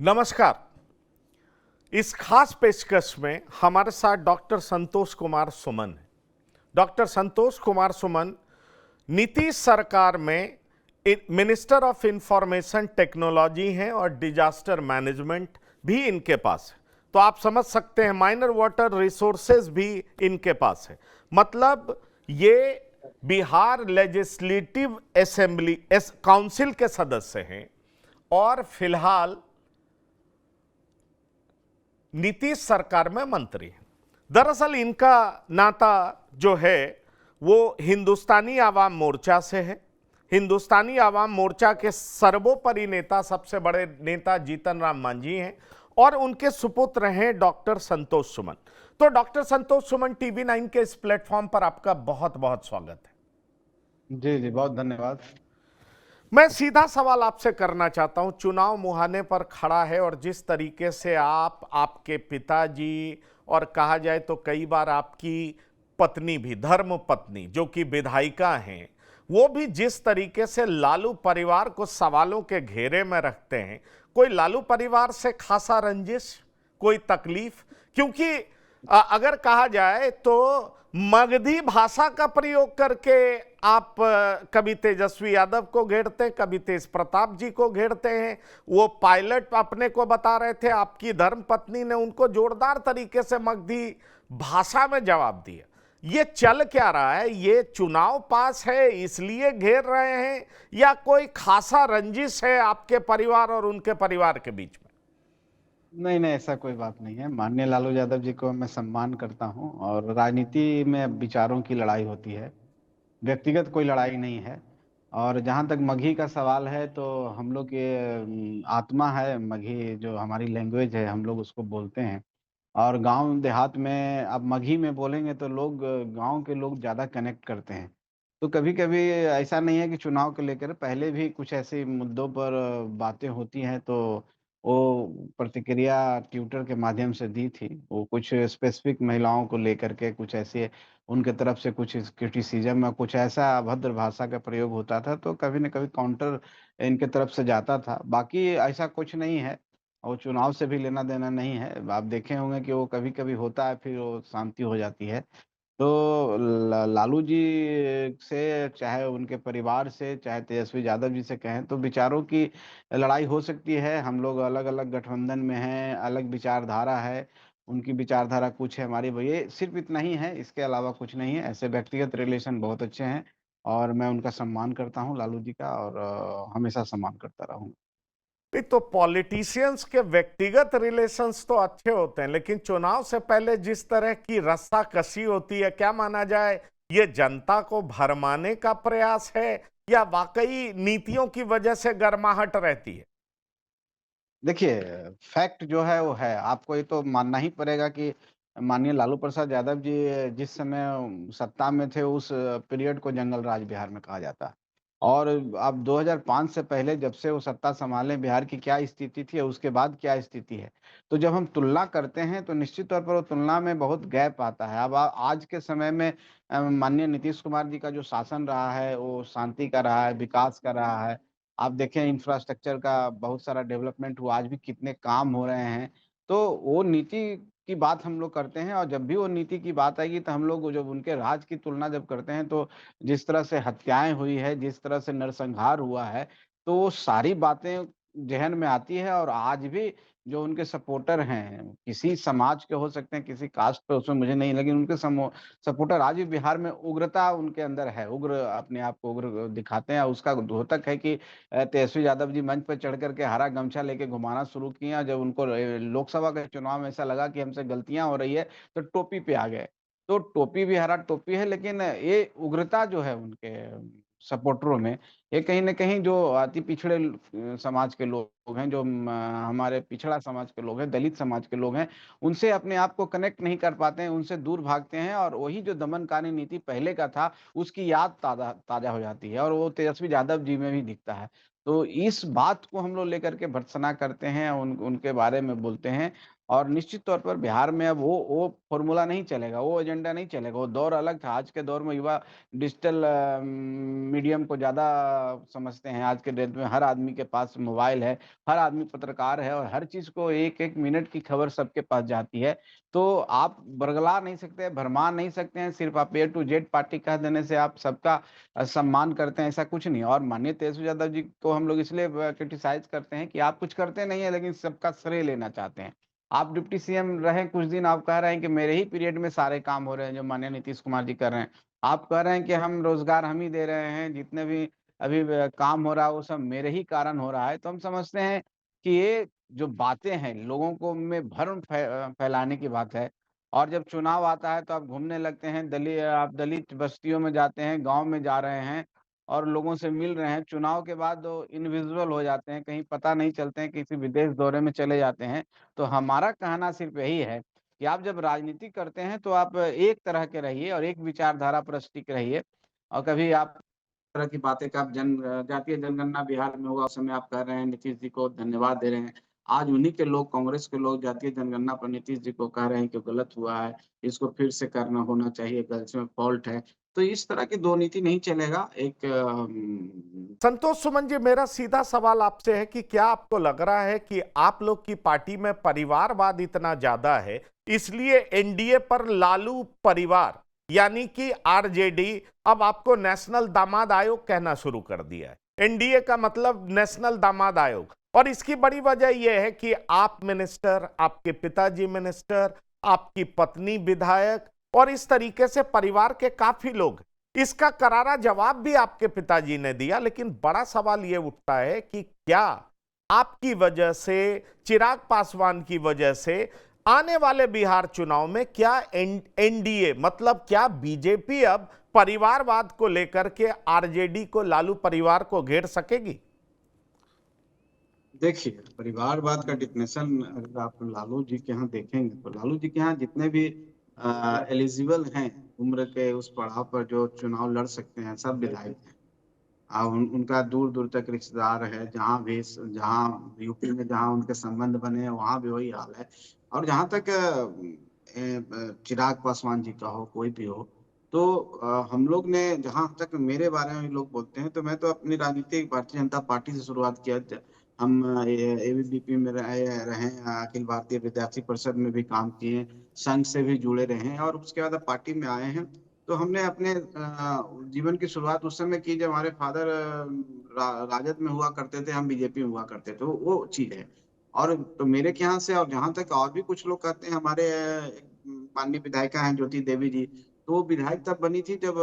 नमस्कार। इस खास पेशकश में हमारे साथ डॉक्टर संतोष कुमार सुमन है। डॉक्टर संतोष कुमार सुमन नीतीश सरकार में मिनिस्टर ऑफ इंफॉर्मेशन टेक्नोलॉजी हैं और डिजास्टर मैनेजमेंट भी इनके पास है। तो आप समझ सकते हैं माइनर वाटर रिसोर्सेज भी इनके पास है। मतलब ये बिहार लेजिस्लेटिव असेंबली काउंसिल के सदस्य हैं और फिलहाल नीतीश सरकार में मंत्री हैं। दरअसल इनका नाता जो है वो हिंदुस्तानी आवाम मोर्चा से है। हिंदुस्तानी आवाम मोर्चा के सर्वोपरि नेता, सबसे बड़े नेता जीतन राम मांझी हैं और उनके सुपुत्र हैं डॉक्टर संतोष सुमन। तो डॉक्टर संतोष सुमन, टीवी 9 के इस प्लेटफॉर्म पर आपका बहुत बहुत स्वागत है। जी जी, बहुत धन्यवाद। मैं सीधा सवाल आपसे करना चाहता हूं। चुनाव मुहाने पर खड़ा है और जिस तरीके से आपके पिताजी और कहा जाए तो कई बार आपकी पत्नी भी, धर्म पत्नी जो कि विधायिका हैं, वो भी जिस तरीके से लालू परिवार को सवालों के घेरे में रखते हैं, कोई लालू परिवार से खासा रंजिश, कोई तकलीफ? क्योंकि अगर कहा जाए तो मगधी भाषा का प्रयोग करके आप कभी तेजस्वी यादव को घेरते हैं, कभी तेज प्रताप जी को घेरते हैं। वो पायलट अपने को बता रहे थे, आपकी धर्मपत्नी ने उनको जोरदार तरीके से मगधी भाषा में जवाब दिया। ये चल क्या रहा है? ये चुनाव पास है इसलिए घेर रहे हैं या कोई खासा रंजिश है आपके परिवार और उनके परिवार के बीच में? नहीं नहीं, ऐसा कोई बात नहीं है। माननीय लालू यादव जी को मैं सम्मान करता हूं और राजनीति में विचारों की लड़ाई होती है, व्यक्तिगत कोई लड़ाई नहीं है। और जहां तक मगही का सवाल है तो हम लोग के आत्मा है मगही, जो हमारी लैंग्वेज है, हम लोग उसको बोलते हैं। और गांव देहात में अब मगही में बोलेंगे तो लोग, गांव के लोग ज़्यादा कनेक्ट करते हैं। तो कभी कभी ऐसा नहीं है कि चुनाव को लेकर, पहले भी कुछ ऐसे मुद्दों पर बातें होती हैं तो वो प्रतिक्रिया ट्विटर के माध्यम से दी थी। वो कुछ स्पेसिफिक महिलाओं को लेकर के कुछ ऐसे उनके तरफ से कुछ क्रिटिसिज्म या कुछ ऐसा अभद्र भाषा का प्रयोग होता था, तो कभी न कभी काउंटर इनके तरफ से जाता था। बाकी ऐसा कुछ नहीं है और चुनाव से भी लेना-देना नहीं है। आप देखे होंगे कि वो कभी-कभी होता है, फिर वो शांति हो जाती है। तो लालू जी से, चाहे उनके परिवार से, चाहे तेजस्वी यादव जी से कहें, तो विचारों की लड़ाई हो सकती है। हम लोग अलग-अलग गठबंधन में हैं, अलग विचारधारा है। उनकी विचारधारा कुछ है, हमारी वही है। सिर्फ़ इतना ही है, इसके अलावा कुछ नहीं है। ऐसे व्यक्तिगत रिलेशन बहुत अच्छे हैं और मैं उनका सम्मान करता हूँ लालू जी का, और हमेशा सम्मान करता रहूँगा। नहीं तो पॉलिटिशियंस के व्यक्तिगत रिलेशंस तो अच्छे होते हैं, लेकिन चुनाव से पहले जिस तरह की रस्साकसी होती है, क्या माना जाए ये जनता को भरमाने का प्रयास है या वाकई नीतियों की वजह से गर्माहट रहती है? देखिए, फैक्ट जो है वो है। आपको ये तो मानना ही पड़ेगा कि माननीय लालू प्रसाद यादव जी जिस समय सत्ता में थे, उस पीरियड को जंगल राज बिहार में कहा जाता है। और अब 2005 से पहले जब से वो सत्ता संभाले, बिहार की क्या स्थिति थी और उसके बाद क्या स्थिति है। तो जब हम तुलना करते हैं तो निश्चित तौर पर वो तुलना में बहुत गैप आता है। अब आज के समय में माननीय नीतीश कुमार जी का जो शासन रहा है, वो शांति का रहा है, विकास का रहा है। आप देखें, इंफ्रास्ट्रक्चर का बहुत सारा डेवलपमेंट हुआ, आज भी कितने काम हो रहे हैं। तो वो नीति की बात हम लोग करते हैं और जब भी वो नीति की बात आएगी तो हम लोग जब उनके राज की तुलना जब करते हैं तो जिस तरह से हत्याएँ हुई है, जिस तरह से नरसंहार हुआ है, तो वो सारी बातें ज़हन में आती है। और आज भी जो उनके सपोर्टर हैं, किसी समाज के हो सकते हैं, किसी कास्ट पे, उसमें मुझे नहीं, लेकिन उनके सपोर्टर आज भी बिहार में उग्रता उनके अंदर है। उग्र, अपने आप को उग्र दिखाते हैं। उसका द्योतक है कि तेजस्वी यादव जी मंच पे चढ़ कर के हरा गमछा लेके घुमाना शुरू किया। जब उनको लोकसभा के चुनाव में ऐसा लगा कि हमसे गलतियाँ हो रही है, तो टोपी पे आ गए। तो टोपी भी हरा टोपी है, लेकिन ये उग्रता जो है उनके सपोर्टरों में, ये कहीं न कहीं जो अति पिछड़े समाज के लोग हैं, जो हमारे पिछड़ा समाज के लोग हैं, दलित समाज के लोग हैं, उनसे अपने आप को कनेक्ट नहीं कर पाते हैं, उनसे दूर भागते हैं और वही जो दमनकारी नीति पहले का था, उसकी याद ताज़ा ताज़ा हो जाती है और वो तेजस्वी यादव जी में भी दिखता है। तो इस बात को हम लोग लेकर के भर्त्सना करते हैं, उनके बारे में बोलते हैं। और निश्चित तौर पर बिहार में अब वो फ़ॉर्मूला नहीं चलेगा, वो एजेंडा नहीं चलेगा, वो दौर अलग था। आज के दौर में युवा डिजिटल मीडियम को ज़्यादा समझते हैं। आज के डेट में हर आदमी के पास मोबाइल है, हर आदमी पत्रकार है और हर चीज़ को 1-1 मिनट की खबर सबके पास जाती है। तो आप बरगला नहीं सकते, भरमा नहीं सकते हैं, सिर्फ़ आप ए टू जेड पार्टी कह देने से आप सबका सम्मान करते हैं, ऐसा कुछ नहीं। और माननीय तेजस्वी यादव जी को हम लोग इसलिए क्रिटिसाइज़ करते हैं कि आप कुछ करते नहीं हैं, लेकिन सबका श्रेय लेना चाहते हैं। आप डिप्टी सीएम रहे कुछ दिन, आप कह रहे हैं कि मेरे ही पीरियड में सारे काम हो रहे हैं, जो माननीय नीतीश कुमार जी कर रहे हैं। आप कह रहे हैं कि हम रोज़गार हम ही दे रहे हैं, जितने भी अभी काम हो रहा है, वो सब मेरे ही कारण हो रहा है। तो हम समझते हैं कि ये जो बातें हैं, लोगों को में भ्रम फैलाने की बात है। और जब चुनाव आता है, तो आप घूमने लगते हैं, आप दलित बस्तियों में जाते हैं, गाँव में जा रहे हैं और लोगों से मिल रहे हैं। चुनाव के बाद वो इनविजिबल हो जाते हैं, कहीं पता नहीं चलते हैं, किसी विदेश दौरे में चले जाते हैं। तो हमारा कहना सिर्फ़ यही है कि आप जब राजनीति करते हैं तो आप एक तरह के रहिए और एक विचारधारा पर स्टिक रहिए और कभी आप तरह की बातें का जातीय जनगणना बिहार में हुआ उस समय आप कह रहे हैं नीतीश जी को धन्यवाद दे रहे हैं। आज उन्हीं के लोग कांग्रेस के लोग जातीय जनगणना पर नीतीश जी को कह रहे हैं कि गलत हुआ है, इसको फिर से करना होना चाहिए, गलत में फ़ॉल्ट है। तो इस तरह की 2 नीति नहीं चलेगा। एक संतोष सुमन जी, मेरा सीधा सवाल आपसे है कि क्या आपको लग रहा है कि आप लोग की पार्टी में परिवारवाद इतना ज्यादा है, इसलिए एनडीए पर लालू परिवार यानी कि आरजेडी अब आपको नेशनल दामाद आयोग कहना शुरू कर दिया है? एनडीए का मतलब नेशनल दामाद आयोग। और इसकी बड़ी वजह यह है कि आप मिनिस्टर, आपके पिताजी मिनिस्टर, आपकी पत्नी विधायक और इस तरीके से परिवार के काफी लोग। इसका करारा जवाब भी आपके पिताजी ने दिया, लेकिन बड़ा सवाल यह उठता है कि क्या आपकी वजह से, चिराग पासवान की वजह से आने वाले बिहार चुनाव में क्या एनडीए मतलब क्या बीजेपी अब परिवारवाद को लेकर के आरजेडी को, लालू परिवार को घेर सकेगी? देखिए, परिवारवाद का डेफिनेशन अगर आप लालू जी के यहाँ देखेंगे, तो लालू जी के यहाँ जितने भी एलिजिबल हैं, उम्र के उस पड़ाव पर जो चुनाव लड़ सकते हैं, सब विधायक हैं। उनका दूर-दूर तक रिश्तेदार है, जहाँ यूपी में जहाँ उनके संबंध बने हैं, वहाँ भी वही हाल है। और जहाँ तक चिराग पासवान जी का हो, कोई भी हो, तो हम लोग ने जहाँ तक मेरे बारे में लोग बोलते हैं, तो मैं तो अपनी राजनीति भारतीय जनता पार्टी से शुरुआत किया। हम एबीवीपी में रहे, अखिल भारतीय विद्यार्थी परिषद में भी काम किए, संघ से भी जुड़े रहे हैं और उसके बाद अब पार्टी में आए हैं। तो हमने अपने जीवन की शुरुआत उस समय की जब हमारे फादर राजद में हुआ करते थे, हम बीजेपी में हुआ करते थे, वो चीज़ है। और तो मेरे के यहाँ से और जहाँ तक और भी कुछ लोग कहते हैं, हमारे माननीय विधायिका हैं ज्योति देवी जी, तो वो विधायक तब बनी थी जब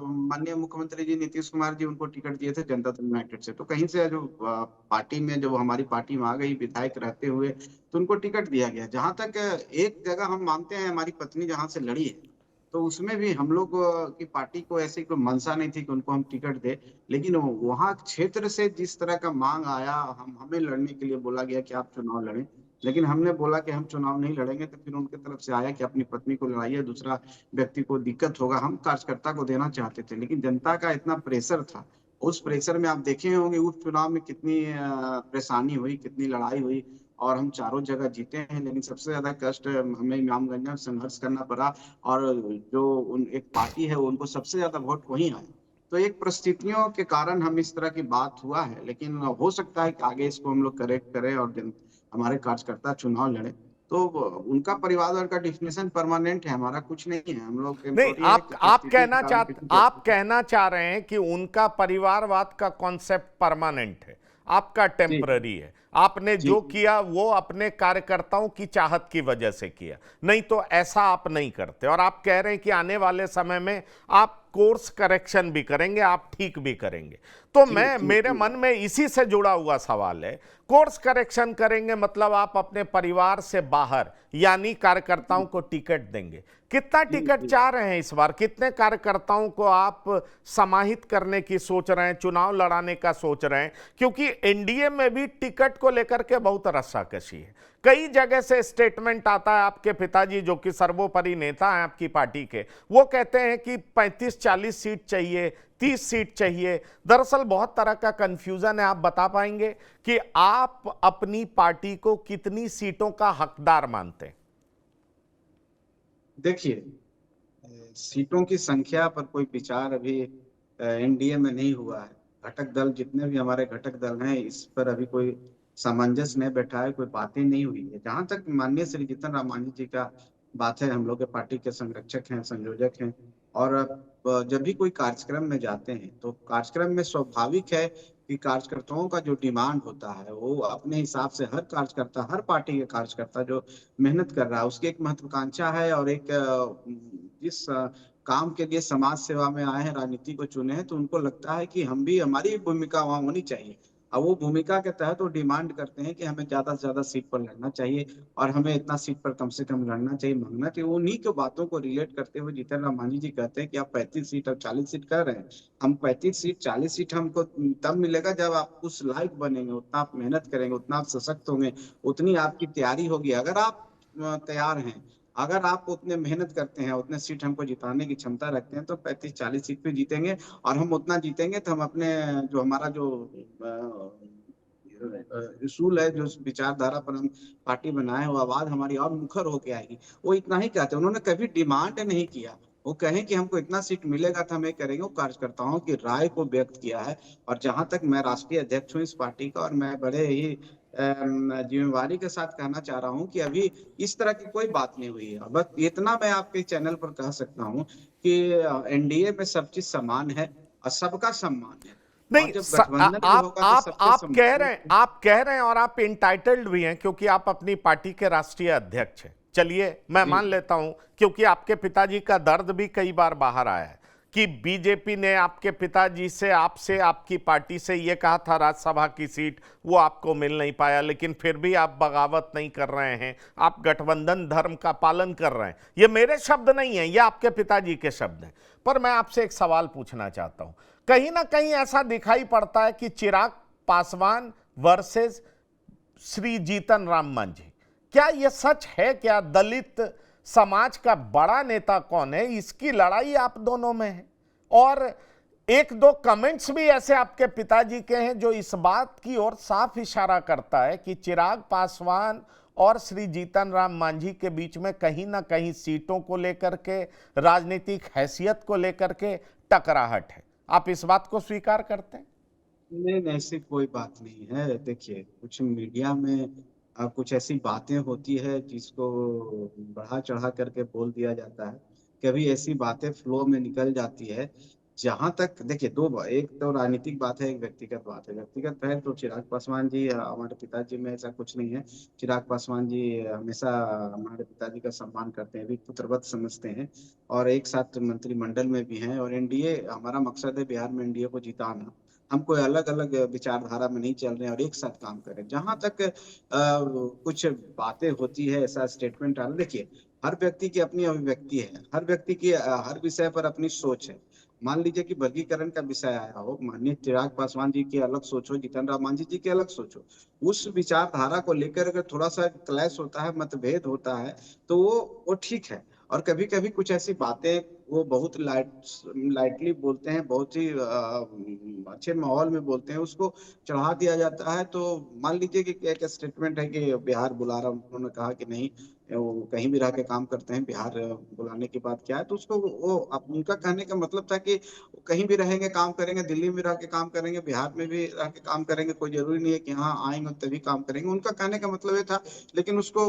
माननीय मुख्यमंत्री जी नीतीश कुमार जी उनको टिकट दिए थे जनता दल यूनाइटेड से। तो कहीं से जो पार्टी में जब हमारी पार्टी में आ गई विधायक रहते हुए, तो उनको टिकट दिया गया। जहाँ तक एक जगह हम मानते हैं हमारी पत्नी जहाँ से लड़ी है, तो उसमें भी हम लोग की पार्टी को ऐसी कोई मंशा नहीं थी कि उनको हम टिकट दें। लेकिन वहाँ क्षेत्र से जिस तरह का माँग आया, हमें लड़ने के लिए बोला गया कि आप चुनाव लड़ें। लेकिन हमने बोला कि हम चुनाव नहीं लड़ेंगे, तो फिर उनकी तरफ से आया कि अपनी पत्नी को लड़ाइए, दूसरा व्यक्ति को दिक्कत होगा। हम कार्यकर्ता को देना चाहते थे, लेकिन जनता का इतना प्रेशर था। उस प्रेशर में आप देखे होंगे उस चुनाव में कितनी परेशानी हुई, कितनी लड़ाई हुई और हम चारों जगह जीते हैं। लेकिन सबसे ज़्यादा कष्ट हमें इमामगंज में संघर्ष करना पड़ा और जो उन एक पार्टी है, उनको सबसे ज़्यादा वोट वहीं आए। तो एक परिस्थितियों के कारण हम इस तरह की बात हुआ है, लेकिन हो सकता है कि आगे इसको हम लोग करेक्ट करें और हमारे कार्यकर्ता चुनाव लड़ें। तो उनका परिवार का डेफिनेशन परमानेंट है, हमारा कुछ नहीं है। हम लोग नहीं, टेम्परेरी है कि परिस्थिति के कारण किसी को आप कहना चाह रहे हैं कि उनका परिवारवाद का कॉन्सेप्ट परमानेंट है, आपका जी, टेम्पररी है। आपने जी, जो जी। किया वो अपने कार्यकर्ताओं की चाहत की वजह से किया, नहीं तो ऐसा आप नहीं करते। और आप कह रहे हैं कि आने वाले समय में आप कोर्स करेक्शन भी करेंगे, आप ठीक भी करेंगे। तो जी, मैं, जी, मेरे जी। मन में इसी से जुड़ा हुआ सवाल है, कोर्स करेक्शन करेंगे मतलब आप अपने परिवार से बाहर यानी कार्यकर्ताओं जी, को टिकट देंगे। कितना जी, टिकट जी। चाह रहे हैं इस बार? कितने कार्यकर्ताओं को आप समाहित करने की सोच रहे हैं, चुनाव लड़ाने का सोच रहे हैं? क्योंकि एनडीए में भी टिकट को लेकर के बहुत रस्साकशी है। कई जगह से स्टेटमेंट आता है, आपके पिताजी जो कि सर्वोपरि नेता हैं आपकी पार्टी के, वो कहते हैं कि 35 35-40 सीट चाहिए, 30 सीट चाहिए। दरअसल बहुत तरह का कंफ्यूजन है। आप बता पाएंगे कि आप अपनी पार्टी को कितनी सीटों का हकदार मानते हैं? देखिए, सीटों की संख्या पर कोई विचार अभी एनडीए में नहीं हुआ है। घटक दल जितने भी हमारे घटक दल हैं, इस पर अभी कोई सामंजस्य नहीं बैठा है, कोई बातें नहीं हुई है। जहां तक माननीय श्री जीतन राम मांझी जी का बात है, हम लोग के पार्टी के संरक्षक हैं, संयोजक हैं। और जब भी कोई कार्यक्रम में जाते हैं तो कार्यक्रम में स्वाभाविक है कि कार्यकर्ताओं का जो डिमांड होता है वो अपने हिसाब से हर कार्यकर्ता, हर पार्टी के कार्यकर्ता जो मेहनत कर रहा है उसकी एक महत्वाकांक्षा है। और एक जिस काम के लिए समाज सेवा में आए हैं, राजनीति को चुने हैं, तो उनको लगता है कि हम भी, हमारी भी भूमिका वहां होनी चाहिए। अब वो भूमिका के तहत वो डिमांड करते हैं कि हमें ज्यादा से ज्यादा सीट पर लड़ना चाहिए और हमें इतना सीट पर कम से कम लड़ना चाहिए, मांगना चाहिए। उन्हीं के बातों को रिलेट करते हुए जीतन राम मांझी जी कहते हैं कि आप 35 सीट और 40 सीट कह रहे हैं। हम 35 सीट 40 सीट हमको तब मिलेगा जब आप उस लायक बनेंगे, उतना आप मेहनत करेंगे, उतना आप सशक्त होंगे, उतनी आपकी तैयारी होगी। अगर आप तैयार हैं, अगर आप उतने मेहनत करते हैं, उतने सीट हमको जिताने की क्षमता रखते हैं, तो 35-40 सीट पे जीतेंगे। और हम उतना जीतेंगे तो हम अपने जो हमारा जो उसूल है, जो विचारधारा पर हम पार्टी बनाए, वो आवाज हमारी और मुखर होके आएगी। वो इतना ही कहते हैं, उन्होंने कभी डिमांड नहीं किया। वो कहें कि हमको इतना सीट मिलेगा तो हम ये करेंगे। वो कार्यकर्ताओं की राय को व्यक्त किया है। और जहां तक मैं राष्ट्रीय अध्यक्ष हूँ इस पार्टी का, और मैं बड़े ही जिम्मेवारी के साथ कहना चाह रहा हूँ कि अभी इस तरह की कोई बात नहीं हुई है। बस इतना मैं आपके चैनल पर कह सकता हूँ कि एनडीए में सब चीज समान है और सबका सम्मान है। और नहीं, जब गठबंधन भी होगा तो सबके आप कह रहे हैं और आप इंटाइटल्ड भी हैं क्योंकि आप अपनी पार्टी के राष्ट्रीय अध्यक्ष हैं। चलिए, मैं जी मान लेता हूं, क्योंकि आपके पिताजी का दर्द भी कई बार बाहर आया है कि बीजेपी ने आपके पिताजी से, आपसे, आपकी पार्टी से यह कहा था राज्यसभा की सीट, वो आपको मिल नहीं पाया, लेकिन फिर भी आप बगावत नहीं कर रहे हैं, आप गठबंधन धर्म का पालन कर रहे हैं। ये मेरे शब्द नहीं है, ये आपके पिताजी के शब्द हैं। पर मैं आपसे एक सवाल पूछना चाहता हूं। कहीं ना कहीं ऐसा दिखाई पड़ता है कि चिराग पासवान वर्सेस श्री जीतन राम मांझी, क्या यह सच है? क्या दलित समाज का बड़ा नेता कौन है, इसकी लड़ाई आप दोनों में है? और एक दो कमेंट्स भी ऐसे आपके पिताजी के हैं जो इस बात की ओर साफ इशारा करता है कि चिराग पासवान और श्री जीतन राम मांझी के बीच में कहीं ना कहीं सीटों को लेकर के, राजनीतिक हैसियत को लेकर के टकराहट है। आप इस बात को स्वीकार करते हैं? नहीं नहीं, ऐसी कोई बात नहीं है। देखिए, कुछ मीडिया में कुछ ऐसी बातें होती है जिसको बढ़ा चढ़ा करके बोल दिया जाता है। कभी ऐसी बातें फ्लो में निकल जाती है। जहां तक देखिए, एक तो राजनीतिक बात है, एक व्यक्तिगत बात है। व्यक्तिगत है तो चिराग पासवान जी, हमारे पिताजी में ऐसा कुछ नहीं है। चिराग पासवान जी हमेशा हमारे पिताजी का सम्मान करते हैं, भी पुत्रवत समझते हैं, और एक साथ मंत्रिमंडल में भी हैं। और एनडीए, हमारा मकसद है बिहार में एनडीए को जिताना। हम कोई अलग अलग विचारधारा में नहीं चल रहे हैं और एक साथ काम करें। जहां तक कुछ बातें होती है, ऐसा स्टेटमेंट आ रहा, देखिए, हर व्यक्ति की अपनी अभिव्यक्ति है, हर व्यक्ति की हर विषय पर अपनी सोच है। मान लीजिए कि वर्गीकरण का विषय आया हो, माननीय चिराग पासवान जी की अलग सोच हो, जीतन राम मांझी जी की अलग सोच हो, उस विचारधारा को लेकर अगर थोड़ा सा क्लैश होता है, मतभेद होता है, तो वो ठीक है। और कभी कभी कुछ ऐसी बातें वो बहुत लाइटली बोलते हैं, बहुत ही अच्छे माहौल में बोलते हैं, उसको चढ़ा दिया जाता है। तो मान लीजिए कि एक स्टेटमेंट है कि बिहार बुला रहा, उन्होंने कहा कि नहीं, वो कहीं भी रह के काम करते हैं, बिहार बुलाने की बात क्या है, तो उसको वो उनका कहने का मतलब था कि कहीं भी रहेंगे काम करेंगे, दिल्ली में रह के काम करेंगे, बिहार में भी रह के काम करेंगे, कोई जरूरी नहीं है कि हाँ आएंगे तभी काम करेंगे। उनका कहने का मतलब ये था। लेकिन उसको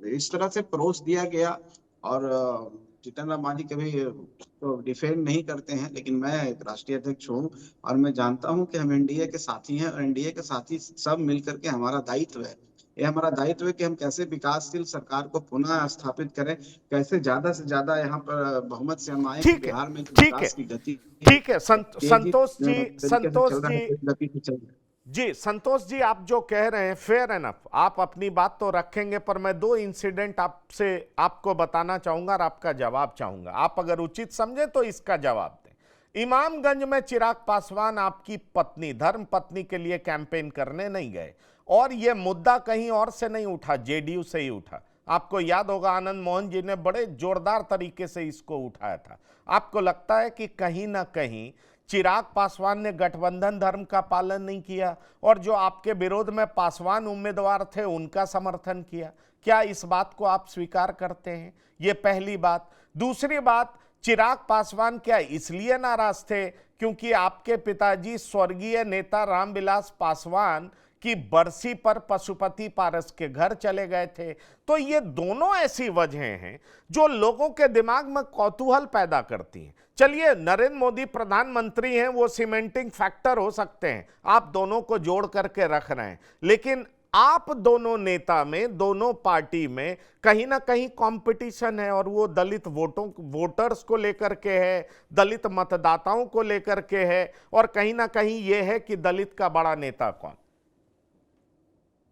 इस तरह से परोस दिया गया। और जीतन राम मांझी कभी तो डिफेंड नहीं करते हैं, लेकिन मैं एक राष्ट्रीय अध्यक्ष हूँ और मैं जानता हूँ कि हम एनडीए के साथी हैं, और एनडीए के साथी सब मिलकर के हमारा दायित्व है। ये हमारा दायित्व है कि हम कैसे विकासशील सरकार को पुनः स्थापित करें, कैसे ज्यादा से ज्यादा यहाँ पर बहुमत से हम आए कि ठीक है, बिहार में जो ठीक है, विकास की गति है, ठीक है। तेजी संतोष जी, तरीके से चल रहा है, तेज गति से चल रहा है। जी, संतोष जी, आप जो कह रहे हैं फेयर एनफ, आप अपनी बात तो रखेंगे, पर मैं दो इंसिडेंट आपसे आपको बताना चाहूंगा और आपका जवाब चाहूंगा। आप अगर उचित समझे तो इसका जवाब दें। इमामगंज में चिराग पासवान आपकी पत्नी, धर्म पत्नी के लिए कैंपेन करने नहीं गए, और यह मुद्दा कहीं और से नहीं उठा, जेडीयू से ही उठा। आपको याद होगा आनंद मोहन जी ने बड़े जोरदार तरीके से इसको उठाया था। आपको लगता है कि कहीं ना कहीं चिराग पासवान ने गठबंधन धर्म का पालन नहीं किया और जो आपके विरोध में पासवान उम्मीदवार थे उनका समर्थन किया? क्या इस बात को आप स्वीकार करते हैं? ये पहली बात। दूसरी बात, चिराग पासवान क्या इसलिए नाराज थे क्योंकि आपके पिताजी स्वर्गीय नेता रामविलास पासवान की बरसी पर पशुपति पारस के घर चले गए थे? तो ये दोनों ऐसी वजहें हैं जो लोगों के दिमाग में कौतूहल पैदा करती हैं। चलिए, नरेंद्र मोदी प्रधानमंत्री हैं, वो सीमेंटिंग फैक्टर हो सकते हैं, आप दोनों को जोड़ करके रख रहे हैं, लेकिन आप दोनों नेता में, दोनों पार्टी में कहीं ना कहीं कंपटीशन है और वो दलित वोटर्स को लेकर के है, दलित मतदाताओं को लेकर के है, और कहीं ना कहीं ये है कि दलित का बड़ा नेता कौन।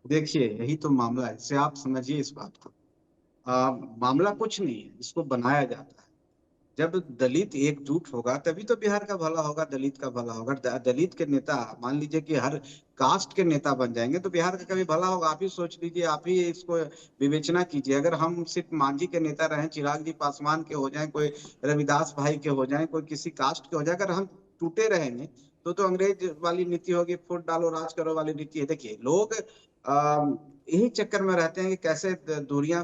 देखिए, यही तो मामला है। इससे आप समझिए इस बात को। मामला कुछ नहीं है, इसको बनाया जाता है। जब दलित एकजुट होगा तभी तो बिहार का भला होगा, दलित का भला होगा। दलित के नेता, मान लीजिए कि हर कास्ट के नेता बन जाएंगे तो बिहार का कभी भला होगा? आप ही सोच लीजिए, आप ही इसको विवेचना कीजिए। अगर हम सिर्फ मांझी के नेता रहें, चिराग जी पासवान के हो जाएं, कोई रविदास भाई के हो जाएं, कोई किसी कास्ट के हो जाए, अगर हम टूटे रहेंगे तो अंग्रेज वाली नीति होगी, फुट डालो राज करो वाली नीति है। देखिए, लोग यही चक्कर में रहते हैं कि कैसे दूरियां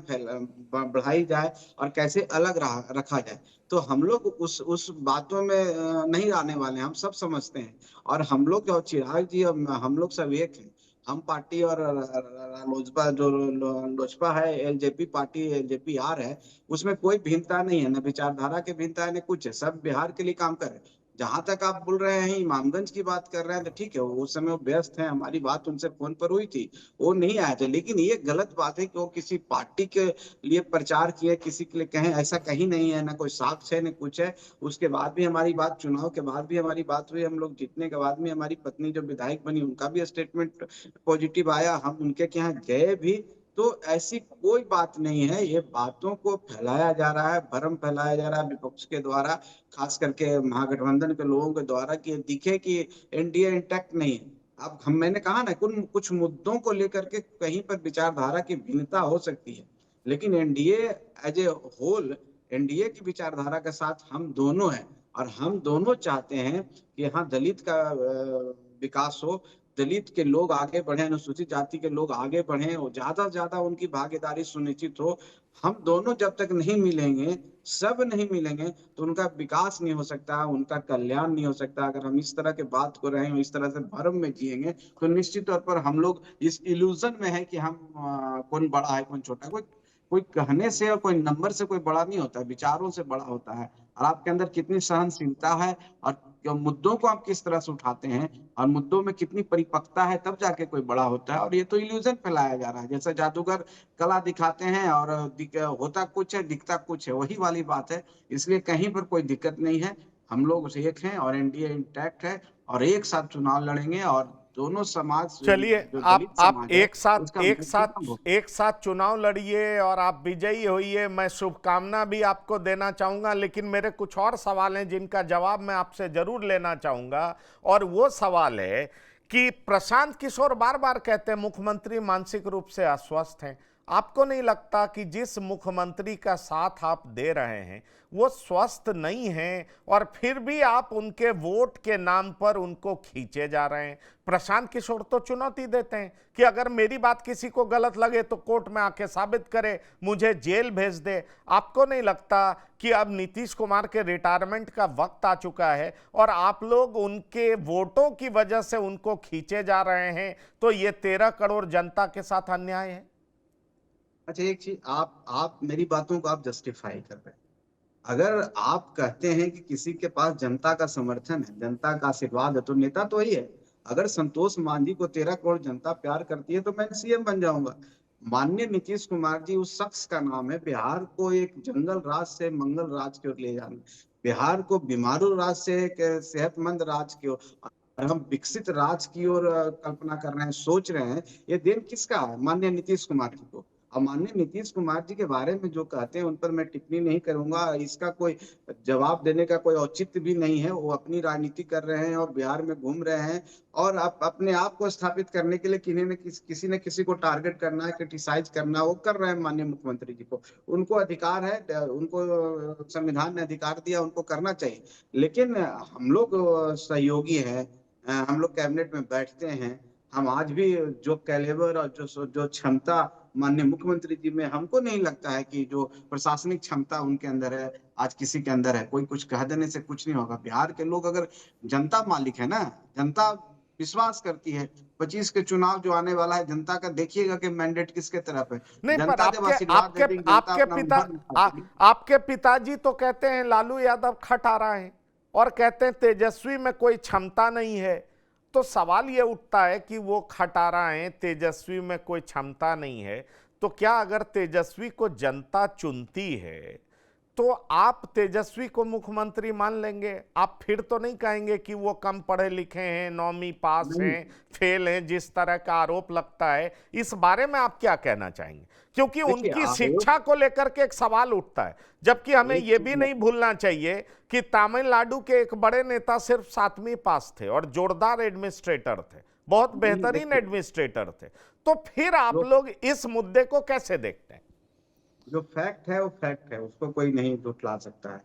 बढ़ाई जाए और कैसे अलग रखा जाए। तो हम लोग उस बातों में नहीं आने वाले हैं, हम सब समझते हैं। और हम लोग और चिराग जी और हम लोग सब एक हैं। हम पार्टी और लोजपा, जो लोजपा है, एलजेपी पार्टी, एलजेपी आर है, उसमें कोई भिन्नता नहीं है, न विचारधारा की भिन्नता है, न कुछ है। सब बिहार के लिए काम कर रहे हैं। जहां तक आप बोल रहे हैं इमामगंज की बात कर रहे हैं, तो ठीक है, उस समय वो व्यस्त हैं, हमारी बात उनसे फोन पर हुई थी, वो नहीं आए थे। लेकिन ये गलत बात है कि वो किसी पार्टी के लिए प्रचार किए, किसी के लिए कहें, ऐसा कहीं नहीं है, ना कोई साक्ष्य है, न कुछ है। उसके बाद भी हमारी बात, चुनाव के बाद भी हमारी बात हुई, हम लोग जीतने के बाद भी हमारी पत्नी जो विधायक बनी उनका भी स्टेटमेंट पॉजिटिव आया, हम उनके यहाँ गए भी। तो ऐसी कोई बात नहीं है। ये बातों को फैलाया जा रहा है, भ्रम फैलाया जा रहा है विपक्ष के द्वारा, खास करके महागठबंधन के लोगों के द्वारा, कि दिखे कि एनडीए इंटैक्ट नहीं है। अब मैंने कहा ना, कुछ मुद्दों को लेकर के कहीं पर विचारधारा की भिन्नता हो सकती है, लेकिन NDA as a whole, NDA की विचारधारा के साथ हम दोनों हैं। और हम दोनों चाहते हैं कि यहाँ दलित का विकास हो, दलित के लोग आगे बढ़े, अनुसूचित जाति के लोग आगे बढ़े और ज्यादा से ज्यादा उनकी भागीदारी सुनिश्चित हो। हम दोनों जब तक नहीं मिलेंगे, सब नहीं मिलेंगे, तो उनका विकास नहीं हो सकता, उनका कल्याण नहीं हो सकता। अगर हम इस तरह के बात को रहें, इस तरह से भ्रम में जिएंगे, तो निश्चित तौर पर हम लोग इस इल्यूजन में है कि हम कौन बड़ा है कौन छोटा है। कोई कोई कहने से और कोई नंबर से कोई बड़ा नहीं होता, विचारों से बड़ा होता है। और आपके अंदर कितनी सहनशीलता है और मुद्दों को आप किस तरह से उठाते हैं और मुद्दों में कितनी परिपक्वता है, तब जाके कोई बड़ा होता है। और ये तो इल्यूजन फैलाया जा रहा है, जैसे जादूगर कला दिखाते हैं और होता कुछ है, दिखता कुछ है, वही वाली बात है। इसलिए कहीं पर कोई दिक्कत नहीं है। हम लोग एक हैं और एनडीए इंटैक्ट है और एक साथ चुनाव लड़ेंगे और दोनों समाज, चलिए, जो आप दलित समाज है, एक साथ उसका एक मैक्सिमम हो। साथ एक साथ चुनाव लड़िए और आप विजयी होइए। मैं शुभकामना भी आपको देना चाहूंगा, लेकिन मेरे कुछ और सवाल हैं जिनका जवाब मैं आपसे जरूर लेना चाहूंगा। और वो सवाल है कि प्रशांत किशोर बार बार कहते हैं मुख्यमंत्री मानसिक रूप से अस्वस्थ हैं। आपको नहीं लगता कि जिस मुख्यमंत्री का साथ आप दे रहे हैं वो स्वस्थ नहीं है और फिर भी आप उनके वोट के नाम पर उनको खींचे जा रहे हैं? प्रशांत किशोर तो चुनौती देते हैं कि अगर मेरी बात किसी को गलत लगे तो कोर्ट में आके साबित करे, मुझे जेल भेज दे। आपको नहीं लगता कि अब नीतीश कुमार के रिटायरमेंट का वक्त आ चुका है और आप लोग उनके वोटों की वजह से उनको खींचे जा रहे हैं? तो ये 13 करोड़ जनता के साथ अन्याय है। अच्छा, एक चीज, आप मेरी बातों को आप जस्टिफाई कर रहे हैं। अगर आप कहते हैं कि किसी के पास जनता का समर्थन है, जनता का आशीर्वाद है, तो नेता तो वही है। अगर संतोष मांझी को 13 करोड़ जनता प्यार करती है तो मैं सीएम बन जाऊंगा। माननीय नीतीश कुमार जी उस शख्स का नाम है, बिहार को एक जंगल राज से मंगल राज की ओर ले जाना, बिहार को बीमारू राज से एक सेहतमंद राज की ओर, और हम विकसित राज की ओर कल्पना कर रहे हैं, सोच रहे हैं। ये देन किसका है? माननीय नीतीश कुमार जी को। और माननीय नीतीश कुमार जी के बारे में जो कहते हैं उन पर मैं टिप्पणी नहीं करूंगा। इसका कोई जवाब देने का कोई औचित्य भी नहीं है। वो अपनी राजनीति कर रहे हैं और बिहार में घूम रहे हैं और अपने आप को स्थापित करने के लिए किसी न किसी को टारगेट करना है, क्रिटिसाइज़ करना है, वो कर रहे हैं माननीय मुख्यमंत्री जी को। उनको अधिकार है, उनको संविधान ने अधिकार दिया, उनको करना चाहिए। लेकिन हम लोग सहयोगी हैं, हम लोग कैबिनेट में बैठते हैं। हम आज भी जो कैलिबर और जो क्षमता माननीय मुख्यमंत्री जी में, हमको नहीं लगता है कि जो प्रशासनिक क्षमता उनके अंदर है, आज किसी के अंदर है। कोई कुछ कह देने से कुछ नहीं होगा। बिहार के लोग, अगर जनता मालिक है ना, जनता विश्वास करती है। 25 के चुनाव जो आने वाला है, जनता का देखिएगा कि मैंडेट किसके तरफ है। नहीं, पर जनता जब आपके आशीर्वाद आपके देती है, जनता आपके अपना पिता मुहर दिखाती है। आपके पिताजी तो कहते हैं लालू यादव खटारा है और कहते हैं तेजस्वी में कोई क्षमता नहीं है। तो सवाल ये उठता है कि वो खटारा है, तेजस्वी में कोई क्षमता नहीं है, तो क्या अगर तेजस्वी को जनता चुनती है तो आप तेजस्वी को मुख्यमंत्री मान लेंगे? आप फिर तो नहीं कहेंगे कि वो कम पढ़े लिखे हैं, 9वीं पास नहीं, हैं, फेल हैं, जिस तरह का आरोप लगता है? इस बारे में आप क्या कहना चाहेंगे? क्योंकि देखिए उनकी आरोप, शिक्षा को लेकर के एक सवाल उठता है, जबकि हमें एक यह भी चीज नहीं भूलना चाहिए कि तमिलनाडु के एक बड़े नेता सिर्फ 7वीं पास थे और जोरदार एडमिनिस्ट्रेटर थे, बहुत नहीं, बेहतरीन देखिए एडमिनिस्ट्रेटर थे। तो फिर आप जो लोग इस मुद्दे को कैसे देखते हैं? जो फैक्ट है वो फैक्ट है, उसको कोई नहीं झुठला सकता है।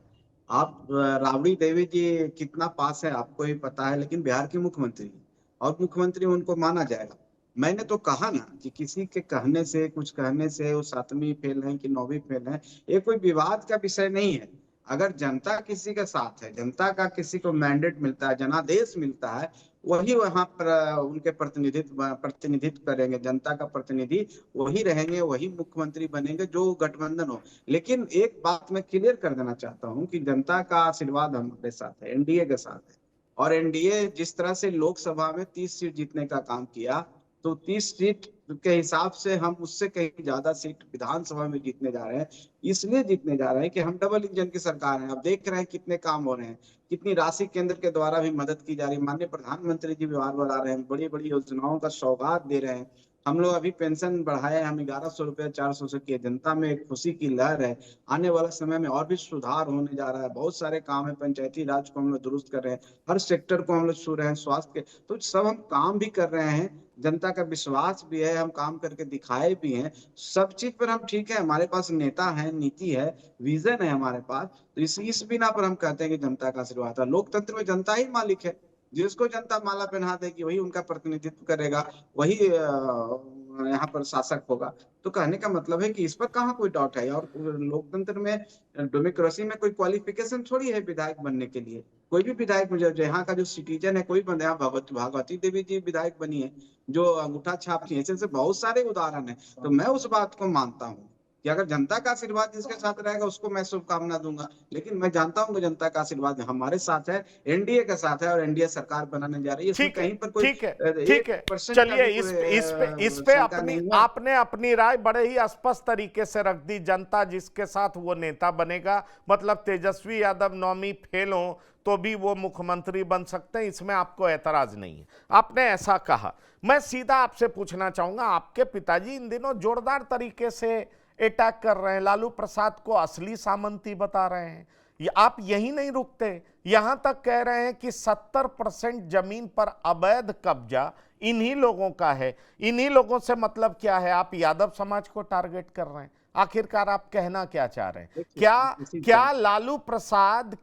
आप राबड़ी देवी जी कितना पास है आपको ही पता है, लेकिन बिहार की मुख्यमंत्री हैं और मुख्यमंत्री उनको माना जाएगा। मैंने तो कहा ना कि किसी के कहने से, कुछ कहने से वो 7वीं फेल हैं कि 9वीं फेल हैं, ये कोई विवाद का विषय नहीं है। अगर जनता किसी के साथ है, जनता का किसी को मैंडेट मिलता है, जनादेश मिलता है, वही वहां पर उनके प्रतिनिधित्व करेंगे। जनता का प्रतिनिधि वही रहेंगे, वही मुख्यमंत्री बनेंगे जो गठबंधन हो। लेकिन एक बात मैं क्लियर कर देना चाहता हूँ कि जनता का आशीर्वाद हमारे साथ है, एनडीए के साथ है। और एनडीए जिस तरह से लोकसभा में 30 सीट जीतने का काम किया, तो 30 सीट के हिसाब से हम उससे कहीं ज्यादा सीट विधानसभा में जीतने जा रहे हैं। इसलिए जीतने जा रहे हैं कि हम डबल इंजन की सरकार है। आप देख रहे हैं कितने काम हो रहे हैं, कितनी राशि केंद्र के द्वारा भी मदद की जा रही है। माननीय प्रधानमंत्री जी भी बार बार आ रहे हैं, बड़ी बड़ी योजनाओं का सौगात दे रहे हैं। हम लोग अभी पेंशन बढ़ाए, हम 1100 रुपये 400 से किए। जनता में एक खुशी की लहर है। आने वाला समय में और भी सुधार होने जा रहा है। बहुत सारे काम है, पंचायती राज को हम लोग दुरुस्त कर रहे हैं, हर सेक्टर को हम लोग छू रहे हैं, स्वास्थ्य के, तो सब हम काम भी कर रहे हैं। जनता का विश्वास भी है, हम काम करके दिखाए भी हैं। सब चीज पर हम ठीक है, हमारे पास नेता है, नीति है, विजन है हमारे पास। तो इस बिना पर हम कहते हैं कि जनता का आशीर्वाद है। लोकतंत्र में जनता ही मालिक है। जिसको जनता माला पहना देगी वही उनका प्रतिनिधित्व करेगा, वही यहाँ पर शासक होगा। तो कहने का मतलब है कि इस पर कहाँ कोई डाउट है। और लोकतंत्र में, डेमोक्रेसी में कोई क्वालिफिकेशन थोड़ी है विधायक बनने के लिए। कोई भी विधायक, मुझे यहाँ का जो सिटीजन है, कोई बंदा, यहाँ भागवती देवी जी विधायक बनी है, जो अंगूठा छाप थी, ऐसे बहुत सारे उदाहरण है। तो मैं उस बात को मानता हूँ कि अगर जनता का आशीर्वाद जिसके साथ रहेगा उसको मैं शुभकामना दूंगा। लेकिन मैं जानता हूँ कि जनता का आशीर्वाद हमारे साथ है, एनडीए के साथ है, और एनडीए सरकार बनाने जा रही है। इसमें ठीक है, कहीं पर कोई ठीक है, ठीक है। 1% का चलिए, भी इस कोई पे इस पे इस पे शंका अपनी नहीं है। आपने अपनी राय बड़े ही स्पष्ट तरीके से रख दी। जनता जिसके साथ वो नेता बनेगा, मतलब तेजस्वी यादव 9वीं फेल हो तो भी वो मुख्यमंत्री बन सकते हैं, इसमें आपको ऐतराज नहीं है। आपने ऐसा कहा। मैं सीधा आपसे पूछना चाहूंगा, आपके पिताजी इन दिनों जोरदार तरीके से अटैक कर रहे हैं, लालू प्रसाद को असली सामंती बता रहे हैं। आप यही नहीं रुकते, यहां तक कह रहे हैं कि 70% जमीन पर अवैध कब्जा इन्हीं लोगों का है। इन्हीं लोगों से मतलब क्या है? आप यादव समाज को टारगेट कर रहे हैं। आखिरकार आप कहना क्या चाह रहे हैं? देखिए, क्या इसी क्या तरह लालू प्रसाद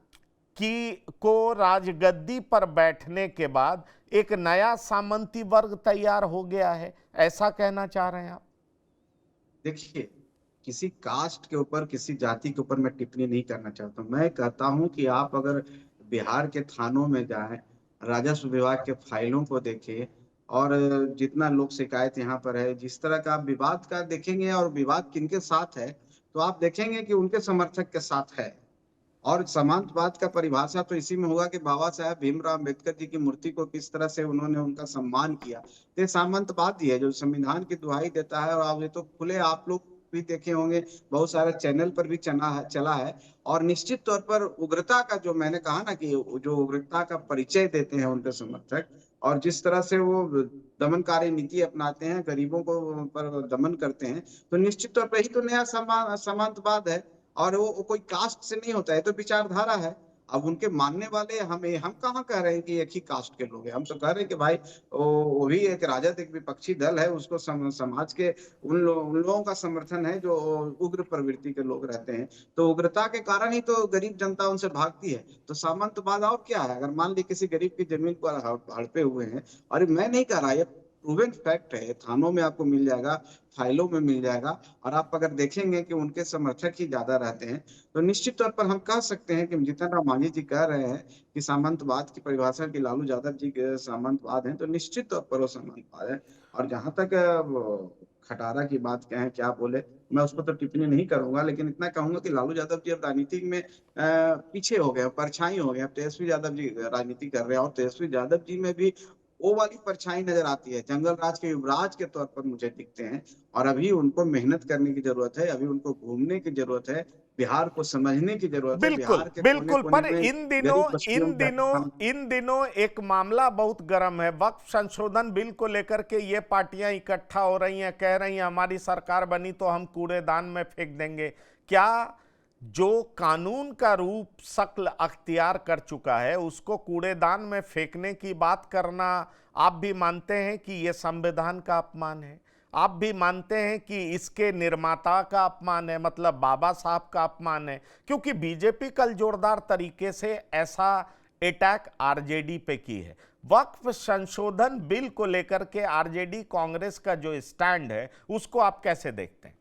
की को राजगद्दी पर बैठने के बाद एक नया सामंती वर्ग तैयार हो गया है, ऐसा कहना चाह रहे हैं आप? देखिए, किसी कास्ट के ऊपर, किसी जाति के ऊपर मैं टिप्पणी नहीं करना चाहता हूँ। मैं कहता हूँ कि आप अगर बिहार के थानों में जाएं, राजस्व विभाग के फाइलों को देखें, और जितना लोक शिकायत यहाँ पर है, जिस तरह का आप विवाद का देखेंगे, और विवाद किनके साथ है, तो आप देखेंगे कि उनके समर्थक के साथ है। और समांतवाद का परिभाषा तो इसी में होगा कि बाबा साहेब भीमराव अम्बेडकर जी की मूर्ति को किस तरह से उन्होंने उनका सम्मान किया। तो ये सामंतवाद ही है जो संविधान की दुहाई देता है। और आप ये तो खुले, आप लोग भी देखे होंगे, बहुत सारे चैनल पर भी चला है। और निश्चित तौर पर उग्रता का, जो मैंने कहा ना कि जो उग्रता का परिचय देते हैं उनके समर्थक, और जिस तरह से वो दमनकारी नीति अपनाते हैं, गरीबों को पर दमन करते हैं, तो निश्चित तौर पर यही तो नया समांतवाद है। और वो कोई कास्ट से नहीं होता है, तो विचारधारा है। अब उनके मानने वाले हम कहाँ कह रहे हैं कि एक ही कास्ट के लोग हैं। हम तो कह रहे हैं कि भाई वो भी एक राजद, एक विपक्षी दल है, उसको समाज के उन लोगों का समर्थन है जो उग्र प्रवृत्ति के लोग रहते हैं। तो उग्रता के कारण ही तो गरीब जनता उनसे भागती है। तो सामंतवाद और क्या है? अगर मान ली किसी गरीब की जमीन पर हड़पे हुए हैं, और मैं नहीं कह रहा, ये प्रूवन फैक्ट है, थानों में आपको मिल जाएगा, फाइलों में मिल जाएगा, और आप अगर देखेंगे कि उनके समर्थक ही ज्यादा रहते हैं, तो निश्चित तौर पर हम कह सकते हैं कि जीतन राम मांझी जी कह रहे हैं कि सामंतवाद की परिभाषा की लालू यादव जी के सामंतवाद हैं, तो निश्चित तौर पर वो सामंतवाद है। और जहां तक खटारा की बात कहें क्या बोले, मैं उस पर तो टिप्पणी नहीं करूंगा, लेकिन इतना कहूंगा कि लालू यादव जी अब राजनीति में पीछे हो गए, परछाई हो गए। अब तेजस्वी यादव जी राजनीति कर रहे हैं, और तेजस्वी यादव जी में भी वो वाली परछाई नजर आती है, जंगल राज के युवराज के तौर पर मुझे दिखते हैं। और अभी उनको मेहनत करने की जरूरत है, अभी उनको घूमने की जरूरत है, बिहार को समझने की जरूरत है, बिल्कुल बिहार के कोने बिल्कुल। कोने पर में इन दिनों गरीब बस्तियों का इन दिनों एक मामला बहुत गर्म है। वक्फ संशोधन बिल को लेकर के ये पार्टियां इकट्ठा हो रही हैं, कह रही हैं हमारी सरकार बनी तो हम कूड़ेदान में फेंक देंगे। क्या जो कानून का रूप शक्ल अख्तियार कर चुका है उसको कूड़ेदान में फेंकने की बात करना, आप भी मानते हैं कि यह संविधान का अपमान है? आप भी मानते हैं कि इसके निर्माता का अपमान है, मतलब बाबा साहब का अपमान है? क्योंकि बीजेपी कल जोरदार तरीके से ऐसा अटैक आरजेडी पे की है। वक्फ संशोधन बिल को लेकर के आरजेडी कांग्रेस का जो स्टैंड है उसको आप कैसे देखते हैं?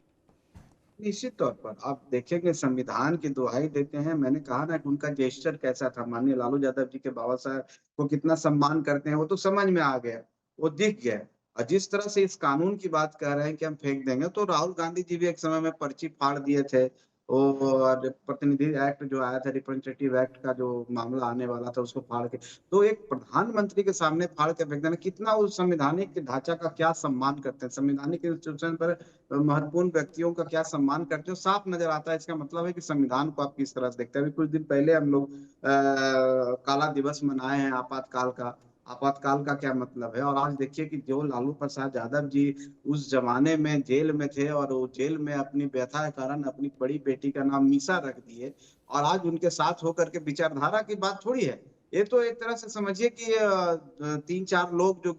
निश्चित तौर पर आप देखेंगे, संविधान की दुहाई देते हैं। मैंने कहा ना कि उनका जेस्चर कैसा था, माननीय लालू यादव जी के बाबा साहब को कितना सम्मान करते हैं, वो तो समझ में आ गया, वो दिख गया। और जिस तरह से इस कानून की बात कर रहे हैं कि हम फेंक देंगे, तो राहुल गांधी जी भी एक समय में पर्ची फाड़ दिए थे। और प्रतिनिधि एक्ट जो आया था, रिप्रेजेंटेटिव एक्ट का जो मामला आने वाला था, उसको फाड़ के, तो एक प्रधानमंत्री के सामने फाड़ के फेंक देना, कितना उस संवैधानिक ढांचा का क्या सम्मान करते हैं, संवैधानिक इंस्टीट्यूशन पर महत्वपूर्ण व्यक्तियों का क्या सम्मान करते हो, साफ नजर आता है। इसका मतलब है कि संविधान को आप किस तरह से देखते हैं। अभी कुछ दिन पहले हम लोग काला दिवस मनाए हैं, आपातकाल का। आपातकाल का क्या मतलब है? और आज देखिए कि जो लालू प्रसाद यादव जी उस जमाने में जेल में थे, और वो जेल में अपनी व्यथा के कारण अपनी बड़ी बेटी का नाम मीसा रख दिए, और आज उनके साथ होकर के विचारधारा की बात थोड़ी है। ये तो एक तरह से समझिए कि 3-4 लोग जो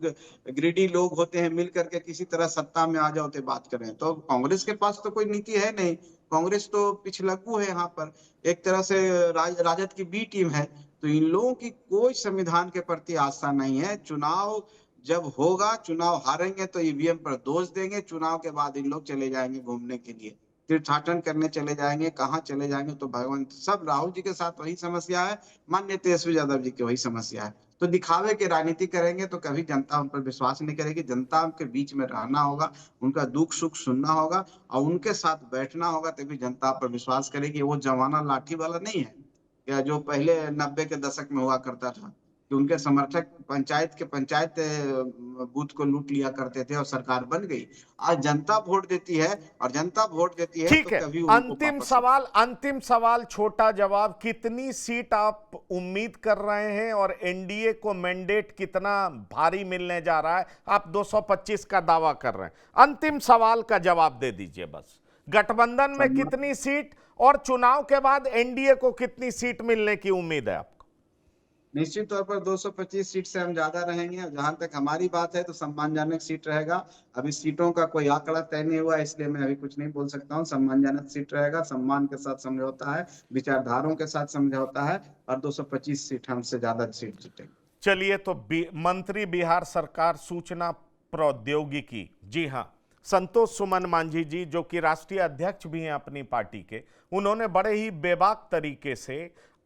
ग्रीडी लोग होते हैं, मिल करके किसी तरह सत्ता में आ जाओ तो बात करें। तो कांग्रेस के पास तो कोई नीति है नहीं, कांग्रेस तो पिछलग्गू है यहाँ पर, एक तरह से राजद की बी टीम है। तो इन लोगों की कोई संविधान के प्रति आस्था नहीं है। चुनाव जब होगा, चुनाव हारेंगे तो ईवीएम पर दोष देंगे, चुनाव के बाद इन लोग चले जाएंगे घूमने के लिए, तीर्थाटन करने चले जाएंगे, कहाँ चले जाएंगे तो भगवान। सब राहुल जी के साथ वही समस्या है, माननीय तेजस्वी यादव जी की वही समस्या है। तो दिखावे की राजनीति करेंगे तो कभी जनता उन पर विश्वास नहीं करेगी। जनता के बीच में रहना होगा, उनका दुख सुख सुनना होगा, और उनके साथ बैठना होगा, तभी जनता पर विश्वास करेगी। वो जमाना लाठी वाला नहीं है या जो पहले 90 के दशक में हुआ करता था, कि उनके समर्थक पंचायत बूथ को लूट लिया करते थे और सरकार बन गई। आज जनता वोट देती है, और जनता वोट देती है तो ठीक है, कभी उनको वापस नहीं। अंतिम सवाल, छोटा जवाब। कितनी सीट आप उम्मीद कर रहे हैं और एनडीए को मैंडेट कितना भारी मिलने जा रहा है? आप 225 का दावा कर रहे हैं, अंतिम सवाल का जवाब दे दीजिए बस। गठबंधन में कितनी सीट और चुनाव के बाद एनडीए को कितनी सीट मिलने की उम्मीद है आपको? निश्चित तौर पर 225 सीट से हम ज्यादा रहेंगे। और जहां तक हमारी बात है तो सम्मानजनक सीट रहेगा। अभी सीटों का कोई आंकड़ा तय नहीं हुआ, इसलिए मैं अभी कुछ नहीं बोल सकता हूँ। सम्मानजनक सीट रहेगा, सम्मान के साथ समझौता है, विचारधाराओं के साथ समझौता है, और 225 सीट हमसे ज्यादा सीट जीतेंगे। चलिए, तो मंत्री बिहार सरकार सूचना प्रौद्योगिकी, जी हाँ, संतोष सुमन मांझी जी, जो कि राष्ट्रीय अध्यक्ष भी हैं अपनी पार्टी के, उन्होंने बड़े ही बेबाक तरीके से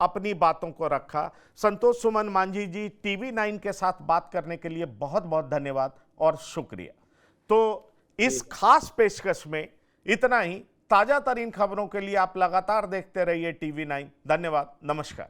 अपनी बातों को रखा। संतोष सुमन मांझी जी, टीवी 9 के साथ बात करने के लिए बहुत बहुत धन्यवाद और शुक्रिया। तो इस खास पेशकश में इतना ही। ताजा तरीन खबरों के लिए आप लगातार देखते रहिए टीवी 9। धन्यवाद, नमस्कार।